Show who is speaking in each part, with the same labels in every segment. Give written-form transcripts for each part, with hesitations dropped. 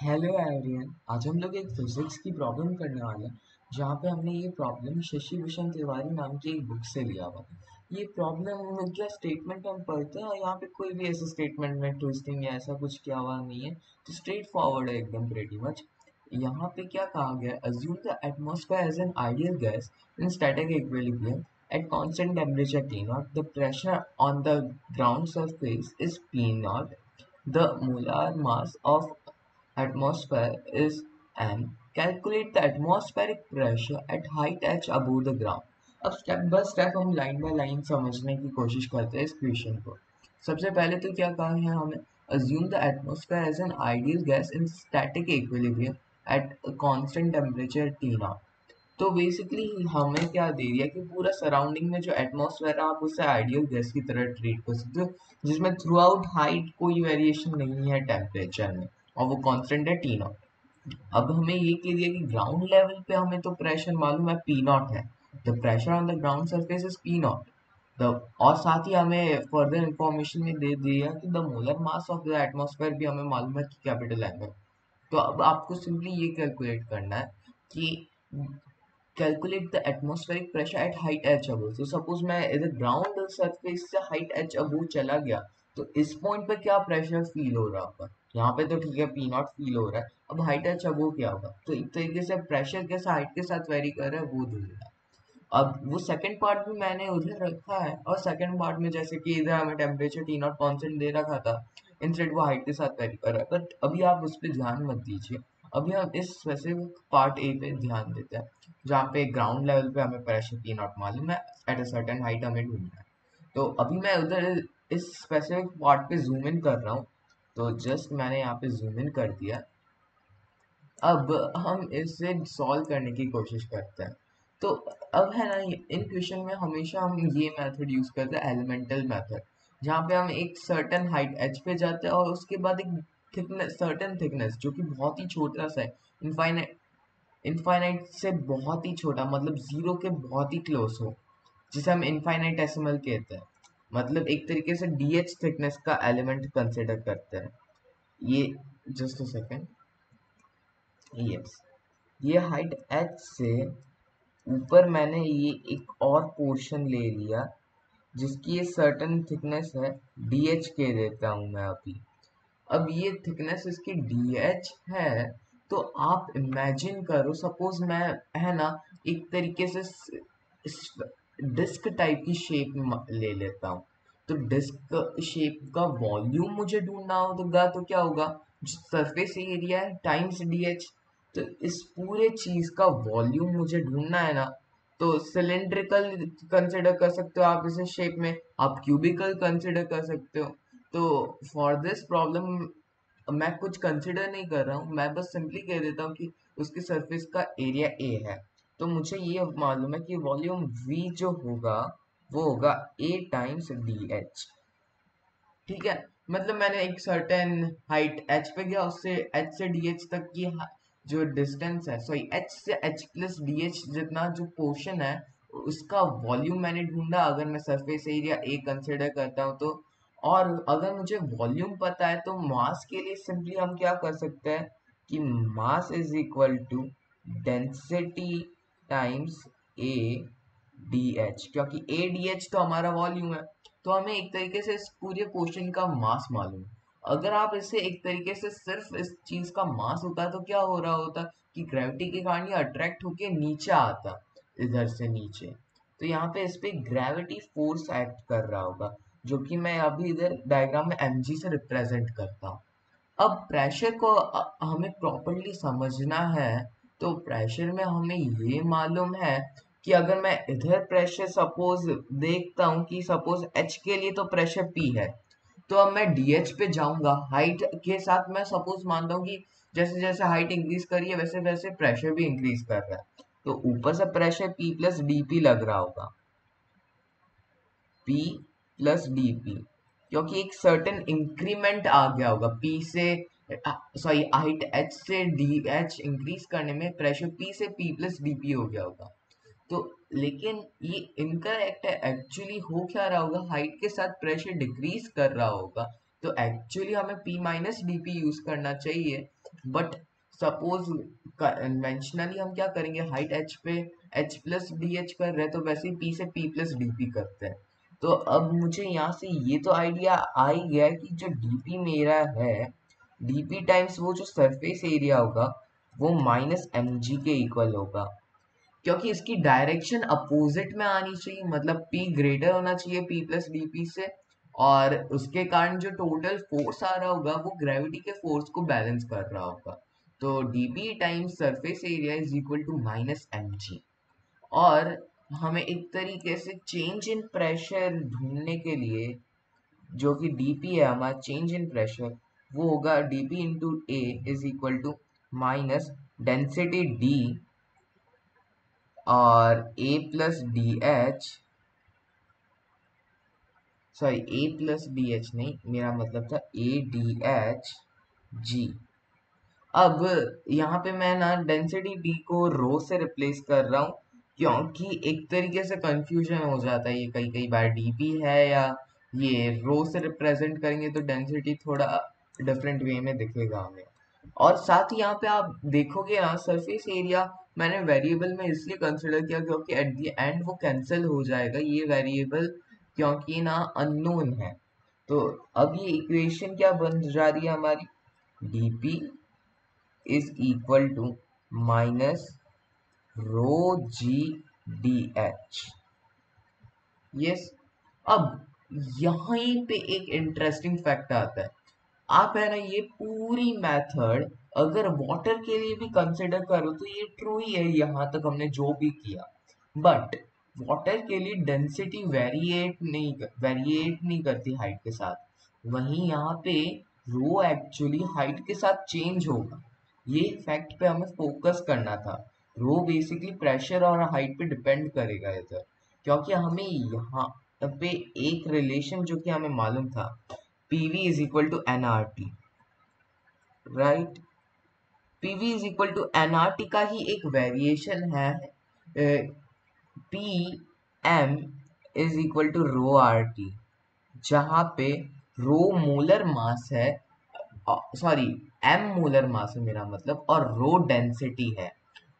Speaker 1: Hello everyone. आज हम लोग एक फिजिक्स की प्रॉब्लम करने वाले हैं जहाँ पे हमने ये प्रॉब्लम शशि भूषण तिवारी नाम की एक बुक से लिया हुआ है। ये प्रॉब्लम क्या स्टेटमेंट हम पढ़ते हैं और यहाँ पे कोई भी ऐसे स्टेटमेंट में ट्विस्टिंग या ऐसा कुछ किया हुआ नहीं है, तो स्ट्रेट फॉरवर्ड है एकदम प्रेटी मच। यहाँ पे क्या कहा गया, assume the atmosphere as an ideal gas in static equilibrium at constant temperature T0, the pressure on the ground surface is P0, the molar mass of atmosphere is m. Calculate the atmospheric pressure at height h above the ground. अब step by step हम line by line समझने की कोशिश करते हैं इस question को। सबसे पहले तो क्या कहा है हमें, assume the atmosphere as an ideal gas in static equilibrium at a constant temperature T0। तो बेसिकली हमें क्या दे दिया कि पूरा सराउंडिंग में जो एटमॉस्फेयर है आप उसे आइडियल गैस की तरह ट्रीट कर सकते हो, जिसमें थ्रू आउट हाइट कोई वेरिएशन नहीं है टेम्परेचर में, और वो कांस्टेंट है टी नॉट। अब हमें ये कह दिया कि ग्राउंड लेवल पे हमें तो प्रेशर मालूम है पी नॉट है, the pressure on the ground surface is P not. The और साथ ही हमें फर्दर इंफॉर्मेशन में दे दिया कि the molar mass of the atmosphere भी हमें मालूम है कि कैपिटल एम है। तो अब आपको सिंपली ये कैलकुलेट करना है कि calculate the atmospheric pressure at height H above. तो सपोज मैं इधर ग्राउंड सरफेस से हाइट एच अबव चला गया, तो इस पॉइंट पे क्या प्रेशर फील हो रहा होगा। यहाँ पे तो ठीक है पी नॉट फील हो रहा है, अब हाइट एच अबव क्या होगा। तो एक तरीके से प्रेशर कैसे हाइट के साथ वेरी कर रहा है वो ढूंढना है। अब वो सेकंड पार्ट भी मैंने उधर रखा है, और सेकंड पार्ट में जैसे कि इधर हमें टेम्परेचर टी नॉट कॉन्स्टेंट दे रखा था, इंस्टेड वो हाइट के साथ वेरी कर रहा है, बट अभी आप उस पर ध्यान मत दीजिए। अभी हम इस स्पेसिफिक पार्ट ए पे ध्यान देते हैं, जहाँ पे ग्राउंड लेवल पे हमें प्रेशर टी नॉट मालूम है, एट अ सर्टेन हाइट हमें ढूंढना है। तो अभी मैं उधर इस स्पेसिफिक पार्ट पे जूम इन कर रहा हूँ। तो जस्ट मैंने यहाँ पे जूम इन कर दिया। अब हम इसे सॉल्व करने की कोशिश करते हैं। तो अब है ना, इन क्वेश्चन में हमेशा हम ये मेथड यूज करते हैं, एलिमेंटल मेथड, जहाँ पे हम एक सर्टेन हाइट एच पे जाते हैं और उसके बाद एक थिकनेस, सर्टेन थिकनेस जो कि बहुत ही छोटा सा है, इनफाइनाइट, इनफाइनाइट से बहुत ही छोटा, मतलब जीरो के बहुत ही क्लोज हो, जिसे हम इनफाइनाइटेसिमल कहते हैं। मतलब एक तरीके से डीएच थिकनेस का एलिमेंट कंसिडर करते हैं ये। Just a second. यस, ये हाइट h से ऊपर मैंने ये एक और पोर्शन ले लिया जिसकी ये सर्टेन थिकनेस है, dh के देता हूँ मैं अभी। अब ये थिकनेस इसकी dh है, तो आप इमेजिन करो, सपोज मैं, है ना, एक तरीके से डिस्क टाइप की शेप ले लेता हूँ। तो डिस्क शेप का वॉल्यूम मुझे ढूंढना होगा, तो क्या होगा, सरफेस एरिया है टाइम्स dh। तो इस पूरे चीज का वॉल्यूम मुझे ढूंढना है ना, तो सिलेंड्रिकल कंसिडर कर सकते हो आप इसे शेप में, आप क्यूबिकल कंसिडर कर सकते हो। तो फॉर दिस प्रॉब्लम मैं कुछ कंसिडर नहीं कर रहा हूँ, मैं बस सिंपली कह देता हूँ कि उसकी सरफेस का एरिया ए है। तो मुझे ये मालूम है कि वॉल्यूम वी जो होगा वो होगा ए टाइम्स डी एच। ठीक है, मतलब मैंने एक सर्टेन हाइट h पे गया, उससे h से dh तक की जो डिस्टेंस है, सॉरी h से h प्लस dh जितना जो पोर्शन है, उसका वॉल्यूम मैंने ढूंढा अगर मैं सरफेस एरिया a कंसिडर करता हूँ तो। और अगर मुझे वॉल्यूम पता है तो मास के लिए सिंपली हम क्या कर सकते हैं कि mass is equal to density times a d क्योंकि ए डी एच तो हमारा वॉल्यूम है। तो हमें एक तरीके से इस पूरे क्वेश्चन का मास मालूम है। अगर आप इसे एक तरीके से सिर्फ इस चीज का मास होता तो क्या हो रहा होता कि ग्रेविटी के कारण ये अट्रैक्ट होके नीचे आता, इधर से नीचे। तो यहाँ पे इस पे ग्रेविटी फोर्स एक्ट कर रहा होगा, जो कि मैं अभी इधर डायग्राम में mg से रिप्रेजेंट करता हूँ। अब प्रेशर को हमें प्रॉपरली समझना है। तो प्रेशर में हमें ये मालूम है कि अगर मैं इधर प्रेशर सपोज देखता हूँ कि सपोज h के लिए तो प्रेशर p है, तो अब मैं dh पे जाऊंगा हाइट के साथ। मैं सपोज मानता हूँ कि जैसे जैसे हाइट इंक्रीज करी है वैसे वैसे प्रेशर भी इंक्रीज कर रहा है, तो ऊपर से प्रेशर p प्लस dp लग रहा होगा, p प्लस dp, क्योंकि एक सर्टेन इंक्रीमेंट आ गया होगा p से, सॉरी हाइट h से dh इंक्रीज करने में प्रेशर p से p प्लस dp हो गया होगा। तो लेकिन ये इनकरेक्ट है, एक्चुअली हो क्या रहा होगा, हाइट के साथ प्रेशर डिक्रीज कर रहा होगा। तो एक्चुअली हमें p माइनस dp यूज करना चाहिए, बट सपोज कन्वेंशनली हम क्या करेंगे, हाइट h पे h प्लस डी एच कर रहे हैं, तो वैसे ही p से p प्लस डी पी करते हैं। तो अब मुझे यहाँ से ये तो आइडिया आ ही गया कि जो dp मेरा है, dp टाइम्स वो जो सरफेस एरिया होगा वो माइनस mg के इक्वल होगा, क्योंकि इसकी डायरेक्शन अपोजिट में आनी चाहिए, मतलब p ग्रेटर होना चाहिए p प्लस डी से, और उसके कारण जो टोटल फोर्स आ रहा होगा वो ग्रेविटी के फोर्स को बैलेंस कर रहा होगा। तो dp times surface area is equal to minus mg। और हमें एक तरीके से चेंज इन प्रेशर ढूंढने के लिए, जो कि dp है हमारा चेंज इन प्रेशर, वो होगा dp into a is equal to minus density d और a plus d h, sorry a plus d h नहीं, मेरा मतलब था a डी एच जी। अब यहाँ पे मैं ना डेंसिटी d को रो से रिप्लेस कर रहा हूँ, क्योंकि एक तरीके से कंफ्यूजन हो जाता है, ये कई कई बार dp है या ये रो से रिप्रेजेंट करेंगे तो डेंसिटी थोड़ा डिफरेंट वे में दिखेगा हमें। और साथ ही यहाँ पे आप देखोगे ना, सरफेस एरिया मैंने वेरिएबल में इसलिए कंसिडर किया क्योंकि एट द एंड वो कैंसिल हो जाएगा ये वेरिएबल, क्योंकि ना अननोन है। तो अब ये इक्वेशन क्या बन जा रही है हमारी, dp is equal to minus rho g d h. Yes. अब यहीं पे एक इंटरेस्टिंग फैक्ट आता है। आप है ना ये पूरी मेथड अगर वाटर के लिए भी कंसिडर करो तो ये ट्रू ही है, यहाँ तक हमने जो भी किया। बट वाटर के लिए डेंसिटी वेरिएट नहीं करती हाइट के साथ, वहीं यहाँ पे रो एक्चुअली हाइट के साथ चेंज होगा। ये फैक्ट पे हमें फोकस करना था। रो बेसिकली प्रेशर और हाइट पे डिपेंड करेगा इधर, क्योंकि हमें यहाँ पे एक रिलेशन जो कि हमें मालूम था, PV is equal to nRT, right. PV is equal to nRT का ही एक वेरिएशन है, PM is equal to row RT, जहाँ पे रो मोलर मास है, सॉरी m मोलर मास है मेरा मतलब, और रो डेंसिटी है।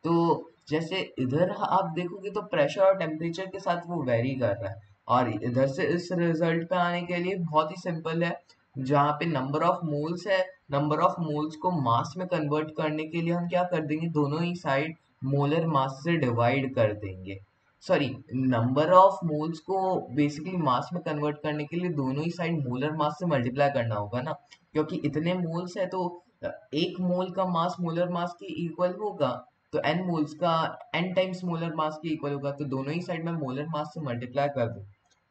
Speaker 1: तो जैसे इधर आप देखोगे तो प्रेशर और टेम्परेचर के साथ वो वेरी कर रहा है, और इधर से इस रिजल्ट पे आने के लिए बहुत ही सिंपल है। जहाँ पे नंबर ऑफ मोल्स है, नंबर ऑफ मोल्स को मास में कन्वर्ट करने के लिए हम क्या कर देंगे, दोनों ही साइड मोलर मास से डिवाइड कर देंगे। सॉरी, नंबर ऑफ मोल्स को बेसिकली मास में कन्वर्ट करने के लिए दोनों ही साइड मोलर मास से मल्टीप्लाई करना होगा ना, क्योंकि इतने मोल्स है तो एक मोल का मास मोलर मास के इक्वल होगा, तो n मोल्स का n टाइम्स मोलर मास के इक्वल होगा, तो दोनों ही साइड में मोलर मास से मल्टीप्लाई कर दूं।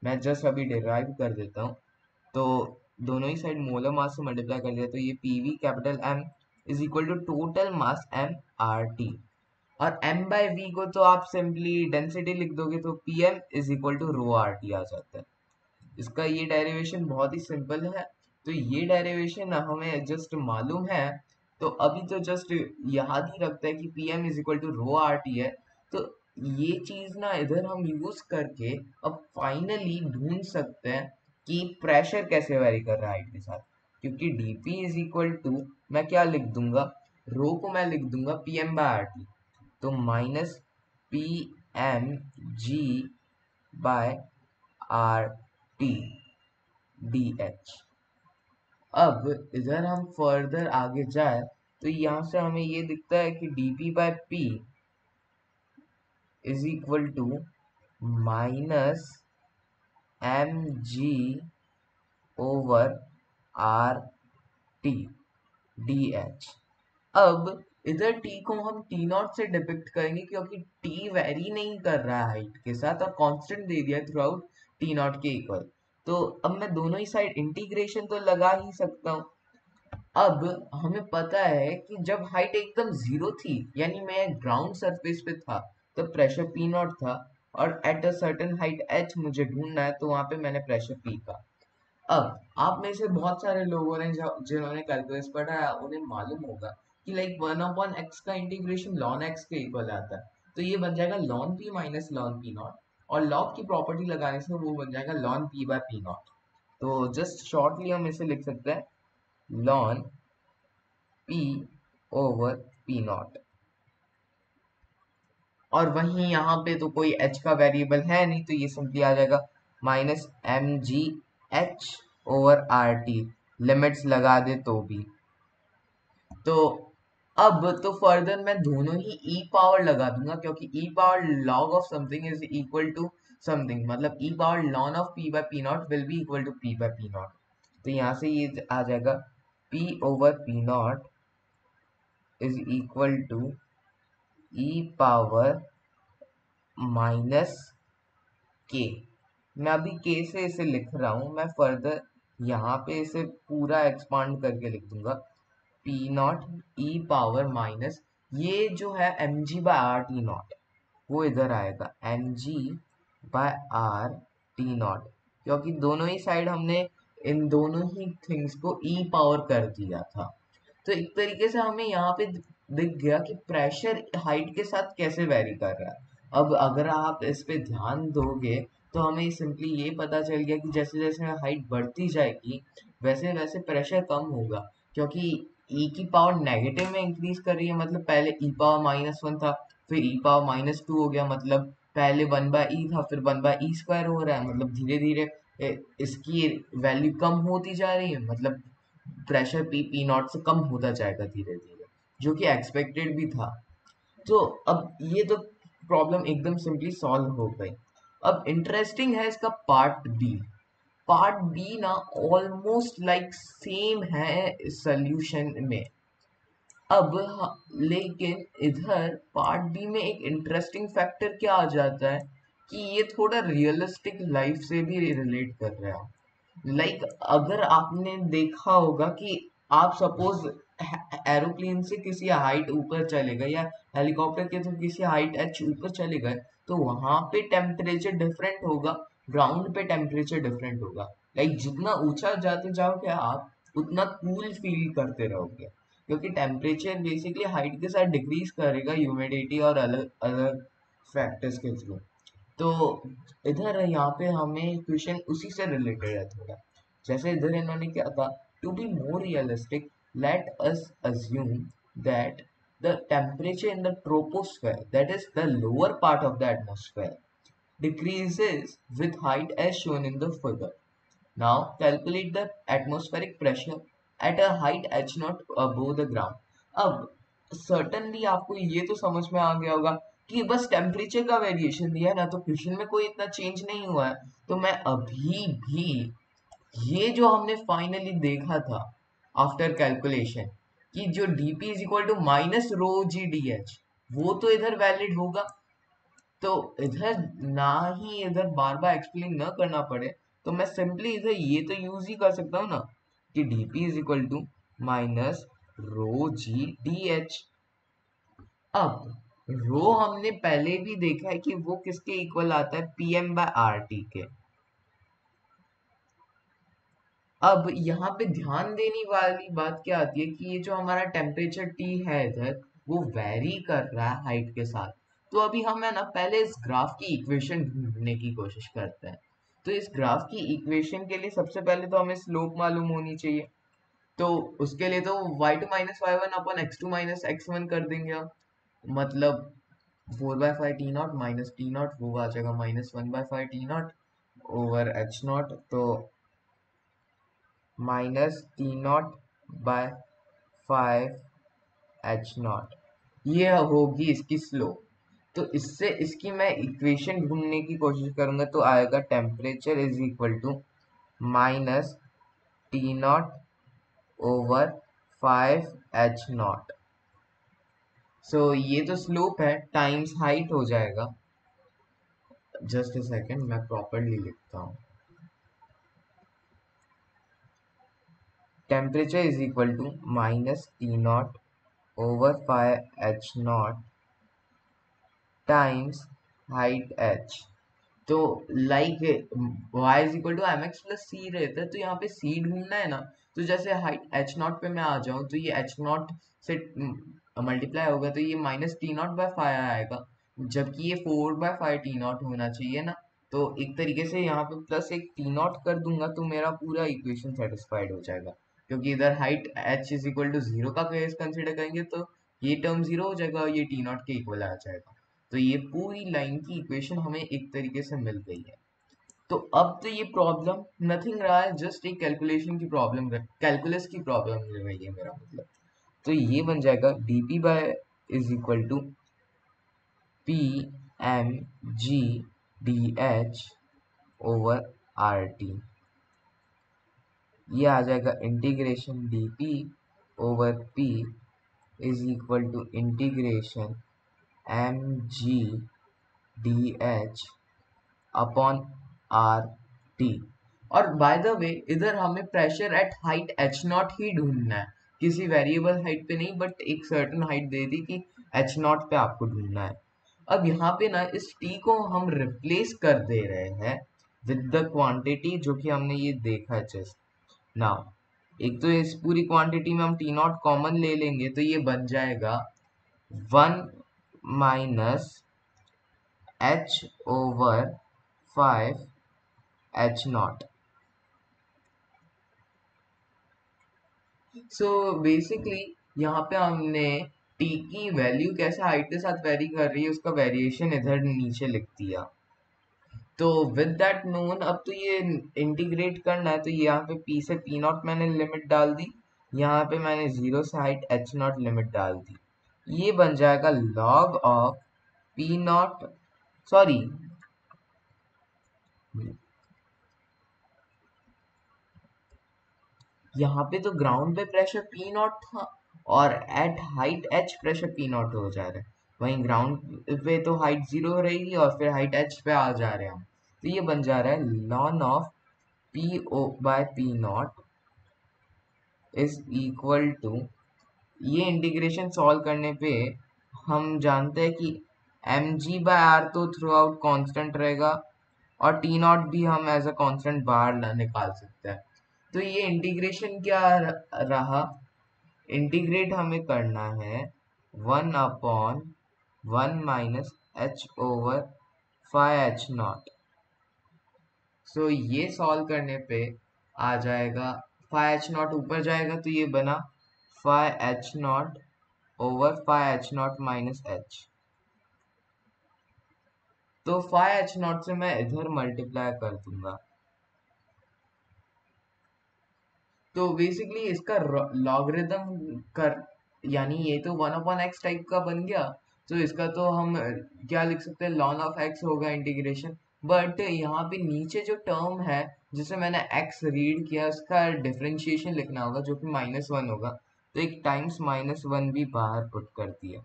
Speaker 1: मैं जस्ट अभी डिराइव कर देता हूँ। तो दोनों ही साइड मोलर मास से मल्टीप्लाई कर दिया, तो ये PV capital M is equal to total mass m R T, और m बाय v को तो आप सिंपली डेंसिटी लिख दोगे तो pm is equal to rho R T आ जाता है। इसका ये डेरिवेशन बहुत ही सिंपल है। तो ये डेरिवेशन हमें जस्ट मालूम है, तो अभी तो जस्ट याद ही रखता है कि pm is equal to rho R T है। तो ये चीज ना इधर हम यूज करके अब फाइनली ढूंढ सकते हैं कि प्रेशर कैसे वेरी कर रहा है हाइट के साथ, क्योंकि dp इज इक्वल टू, मैं क्या लिख दूंगा, रो को मैं लिख दूंगा pm बाय आर टी, तो minus P M G by R T d h. अब इधर हम फर्दर आगे जाए तो यहाँ से हमें ये दिखता है कि dp by p is equal to minus M G over R T d h. अब इधर t को हम t नॉट से डिपिक्ट करेंगे, क्योंकि t वेरी नहीं कर रहा है हाइट के साथ और कांस्टेंट दे दिया थ्रू आउट t नॉट के इक्वल। तो अब मैं दोनों ही साइड इंटीग्रेशन तो लगा ही सकता हूँ। अब हमें पता है कि जब हाइट एकदम जीरो थी, यानी मैं ग्राउंड सरफेस पे था, तो प्रेशर पी नॉट था, और at a certain height H मुझे ढूंढना है, तो वहां पे मैंने प्रेशर पी का। अब आप में से बहुत सारे लोगों ने जिन्होंने कैलकुलस पढ़ा है उन्हें मालूम होगा कि लाइक 1/x का इंटीग्रेशन ln x के इक्वल आता है, तो ये बन जाएगा ln p minus ln p naught, और log की प्रॉपर्टी लगाने से वो बन जाएगा ln p by p naught. तो जस्ट शॉर्टली हम इसे लिख सकते हैं ln p over P naught. और वहीं यहाँ पे तो कोई h का वेरिएबल है नहीं, तो ये सिंपली आ जाएगा minus M G H over R T, limits लगा दे तो भी। तो अब तो फर्दर मैं दोनों ही ई पावर लगा दूंगा, क्योंकि e power log of something is equal to something, मतलब e power ln of P by P not will be equal to P by P not. तो यहाँ से ये आ जाएगा P over P not is equal to e power minus k. मैं अभी के से इसे लिख रहा हूँ, मैं फर्दर यहाँ पे इसे पूरा एक्सपांड करके लिख दूंगा P naught e power minus, ये जो है M G by R T naught वो इधर आएगा M G by R T naught, क्योंकि दोनों ही साइड हमने इन दोनों ही थिंग्स को ई पावर कर दिया था। तो एक तरीके से हमें यहाँ पे दिख गया कि प्रेशर हाइट के साथ कैसे वेरी कर रहा है। अब अगर आप इस पे ध्यान दोगे तो हमें सिंपली ये पता चल गया कि जैसे जैसे हाइट बढ़ती जाएगी वैसे वैसे प्रेशर कम होगा, क्योंकि ई की पावर नेगेटिव में इंक्रीज कर रही है, मतलब पहले ई पावर -1 था, फिर ई पावर -2 हो गया, मतलब पहले 1/e था, फिर 1/e² हो रहा है, मतलब धीरे धीरे इसकी वैल्यू कम होती जा रही है, मतलब प्रेशर पी नॉट से कम होता जाएगा धीरे धीरे, जो कि एक्सपेक्टेड भी था। तो अब ये तो प्रॉब्लम एकदम सिंपली सॉल्व हो गई। अब इंटरेस्टिंग है इसका पार्ट बी। पार्ट बी ना ऑलमोस्ट लाइक सेम है इस सॉल्यूशन में। अब लेकिन इधर पार्ट बी में एक इंटरेस्टिंग फैक्टर क्या आ जाता है कि ये थोड़ा रियलिस्टिक लाइफ से भी रिलेट कर रहा है। लाइक अगर आपने देखा होगा कि आप सपोज एरोप्लेन से किसी हाइट ऊपर चले गए या हेलीकॉप्टर के थ्रू किसी हाइट एच ऊपर चले गए, तो वहां पे टेम्परेचर डिफरेंट होगा, ग्राउंड पे टेम्परेचर डिफरेंट होगा। लाइक जितना ऊंचा जाते जाओगे आप उतना कूल फील करते रहोगे, क्योंकि टेम्परेचर बेसिकली हाइट के साथ डिक्रीज करेगा ह्यूमिडिटी और अलग अलग फैक्टर्स के थ्रू। तो इधर यहाँ पे हमें क्वेश्चन उसी से रिलेटेड है थोड़ा। जैसे इधर इन्होंने क्या था, to be more realistic let us assume that the temperature in the troposphere, that is the lower part of the atmosphere, decreases with height as shown in the figure. Now calculate the atmospheric pressure at a height h naught above the ground. अब certainly आपको ये तो समझ में आ गया होगा कि बस टेम्परेचर का वेरिएशन दिया है ना, तो क्वेश्चन में कोई इतना चेंज नहीं हुआ है। तो मैं अभी भी ये जो हमने फाइनली देखा था आफ्टर कैलकुलेशन कि जो dp is equal to minus rho g d h, वो तो इधर वैलिड होगा। तो इधर ना ही इधर बार बार एक्सप्लेन न करना पड़े, तो मैं सिंपली इधर ये तो यूज ही कर सकता हूँ ना कि dp is equal to minus rho g d h. अब रो हमने पहले भी देखा है कि वो किसके इक्वल आता है, pm बाय आर टी के। अब यहाँ पे ध्यान देने वाली बात क्या आती है कि ये जो हमारा टेम्परेचर T है इधर वो वेरी कर रहा है हाइट के साथ। तो अभी हम है ना पहले इस ग्राफ की इक्वेशन ढूंढने की कोशिश करते हैं। तो इस ग्राफ की इक्वेशन के लिए सबसे पहले तो हमें स्लोप मालूम होनी चाहिए। तो उसके लिए तो y2 - y1 अपन x2 - x1 कर देंगे हम। मतलब 4/5 T0 माइनस T0 वो आ जाएगा -1/5 T0 ओवर H0, तो -T0/5 H0 ये होगी इसकी स्लोप। तो इससे इसकी मैं इक्वेशन ढूंढने की कोशिश करूंगा, तो आएगा temperature is equal to -T0/5 H0। So ये तो स्लोप है टाइम्स हाइट हो जाएगा। जस्ट अ सेकेंड, मैं प्रॉपरली लिखता हूँ। Temperature is equal to -T0/5 H0 times height h। तो like y is equal to m x plus c रहता है, तो यहाँ पे c ढूंढना है ना। तो जैसे हाइट h0 पे मैं आ जाऊँ तो ये h0 से मल्टीप्लाई होगा, तो ये -T0/5 आएगा, जबकि ये 4/5 T0 होना चाहिए ना। तो एक तरीके से यहाँ पे प्लस एक T0 कर दूंगा तो मेरा पूरा इक्वेशन सेटिस्फाइड हो जाएगा। क्योंकि इधर height h is equal to 0 का केस कंसिडर करेंगे तो ये टर्म 0 हो जाएगा और ये टी नॉट के इक्वल आ जाएगा। तो ये पूरी लाइन की इक्वेशन हमें एक तरीके से मिल गई है। तो अब तो ये प्रॉब्लम नथिंग रहा है, जस्ट एक कैलकुलेशन की प्रॉब्लम, कैलकुलस की प्रॉब्लम रही है मेरा मतलब। तो ये बन जाएगा dp by is equal to P M G d h over R T. ये आ जाएगा integration dp over p is equal to integration M G d h upon R T. और बाय द वे इधर हमें pressure at height h naught ही ढूंढना है, किसी वेरिएबल हाइट पे नहीं, बट एक सर्टेन हाइट दे दी कि एच नॉट पे आपको ढूंढना है। अब यहाँ पे ना इस टी को हम रिप्लेस कर दे रहे हैं विद द क्वांटिटी जो कि हमने ये देखा है जस्ट नाउ। एक तो इस पूरी क्वांटिटी में हम टी नॉट कॉमन ले लेंगे तो ये बन जाएगा 1 minus H over 5 H not. So basically यहाँ पे हमने टी की वैल्यू कैसे हाइट के साथ वेरी कर रही है उसका वेरिएशन इधर नीचे लिख दिया। तो विद दैट नोन अब तो ये इंटीग्रेट करना है, तो यहाँ पे p से p नॉट मैंने लिमिट डाल दी, यहाँ पे मैंने 0 से हाइट h नॉट लिमिट डाल दी। ये बन जाएगा log of p not, sorry यहाँ पे तो ग्राउंड पे प्रेशर p नॉट था और at height h pressure p naught हो जा रहा है, वहीं ग्राउंड पे तो हाइट 0 रहेगी और फिर हाइट h पे आ जा रहे हैं हम। तो ये बन जा रहा है ln of p o by p naught is equal to, ये इंटीग्रेशन सॉल्व करने पे हम जानते हैं कि mg/r तो थ्रू आउट कॉन्स्टेंट रहेगा और टी नॉट भी हम एज अ कॉन्स्टेंट बाहर निकाल सकते हैं। तो ये इंटीग्रेशन क्या रहा, इंटीग्रेट हमें करना है 1/1 minus H over 5 h not. So ये सॉल्व करने पे आ जाएगा 5 h नॉट ऊपर जाएगा तो ये बना 5 h not over 5 h naught minus h। तो 5 h नॉट से मैं इधर मल्टीप्लाई कर दूंगा। तो बेसिकली इसका लॉगरिदम कर, यानी ये तो 1/x टाइप का बन गया, तो इसका तो हम क्या लिख सकते हैं, ln ऑफ x होगा इंटीग्रेशन। बट यहाँ पे नीचे जो टर्म है जिसे मैंने x रीड किया उसका डिफरेंशिएशन लिखना होगा जो कि -1 होगा, तो एक टाइम्स -1 भी बाहर पुट कर दिया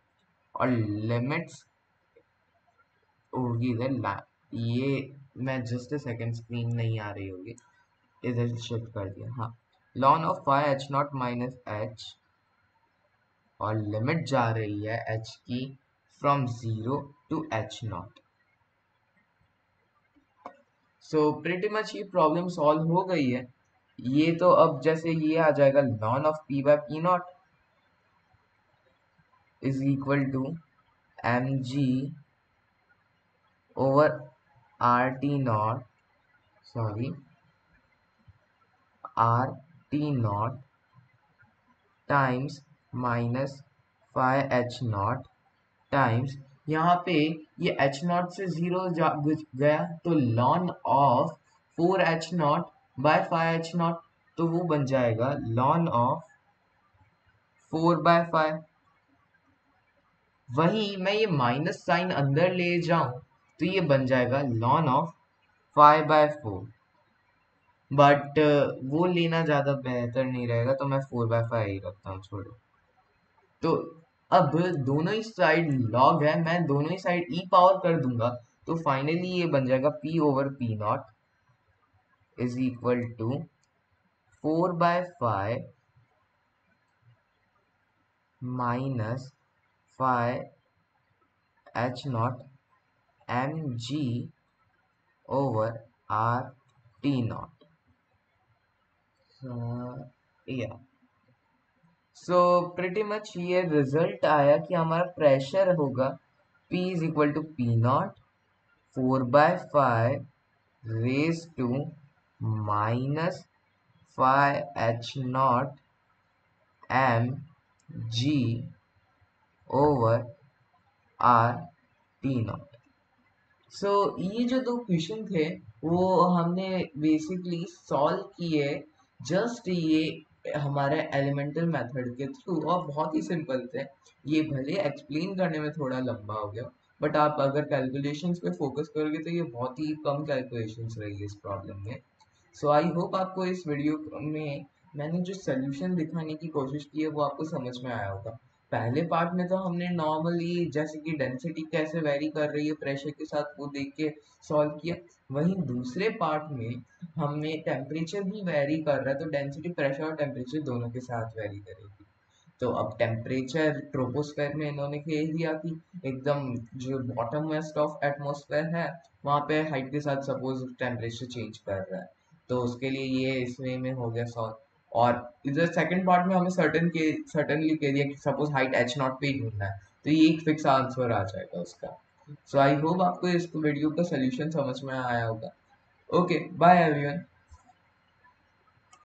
Speaker 1: और लिमिट्स होगी इधर। ये मैं जस्ट अ सेकंड, स्क्रीन नहीं आ रही होगी, इधर शिफ्ट कर दिया, हाँ। ln of 5 h naught minus h और लिमिट जा रही है h की from 0 to h not. So pretty much ये प्रॉब्लम सॉल्व हो गई है। ये तो अब जैसे ये आ जाएगा ln of p by p naught is equal to mg over R T naught, sorry R T naught times minus 5 h naught times, यहाँ पे ये h नॉट से 0 गया तो ln of 4 h naught by 5 h naught, तो वो बन जाएगा ln ऑफ 4/5। वहीं मैं ये माइनस साइन अंदर ले जाऊं तो ये बन जाएगा ln ऑफ 5/4, बट वो लेना ज्यादा बेहतर नहीं रहेगा तो मैं 4/5 ही रखता हूँ, छोड़ो। तो अब दोनों ही साइड लॉग है, मैं दोनों ही साइड ई पावर कर दूंगा, तो फाइनली ये बन जाएगा p over p naught is equal to 4/5 minus 5 h naught mg over r t naught. या सो प्रिटी मच ये रिजल्ट आया कि हमारा प्रेशर होगा p is equal to p naught 4/5 raise to minus phi h naught m g over r t naught। सो ये जो दो क्वेश्चन थे वो हमने बेसिकली सॉल्व किए जस्ट ये हमारे एलिमेंटल मेथड के थ्रू, और बहुत ही सिंपल थे। ये भले एक्सप्लेन करने में थोड़ा लंबा हो गया, बट आप अगर कैलकुलेशंस पे फोकस करोगे तो ये बहुत ही कम कैलकुलेशंस रहेगी इस प्रॉब्लम में। सो आई होप आपको इस वीडियो में मैंने जो सोल्यूशन दिखाने की कोशिश की है वो आपको समझ में आया होगा। पहले पार्ट में तो हमने नॉर्मली जैसे कि डेंसिटी कैसे वेरी कर रही है प्रेशर के साथ वो देख के सॉल्व किया। वहीं दूसरे पार्ट में हमने टेम्परेचर भी वेरी कर रहा है, तो डेंसिटी प्रेशर और टेम्परेचर दोनों के साथ वेरी करेगी। तो अब टेम्परेचर ट्रोपोस्फेयर में इन्होंने कह दिया कि एकदम जो बॉटम वेस्ट ऑफ एटमॉस्फेयर है वहाँ पे हाइट के साथ सपोज टेम्परेचर चेंज कर रहा है, तो उसके लिए ये इसमें में हो गया सॉल्व। और इधर सेकंड पार्ट में हमें सर्टनली कह दिया कि सपोज हाइट एच नॉट पे ही ढूंढना है, तो ये एक फिक्स आंसर आ जाएगा उसका। सो आई होप आपको इस वीडियो का सोल्यूशन समझ में आया होगा। Okay, bye everyone.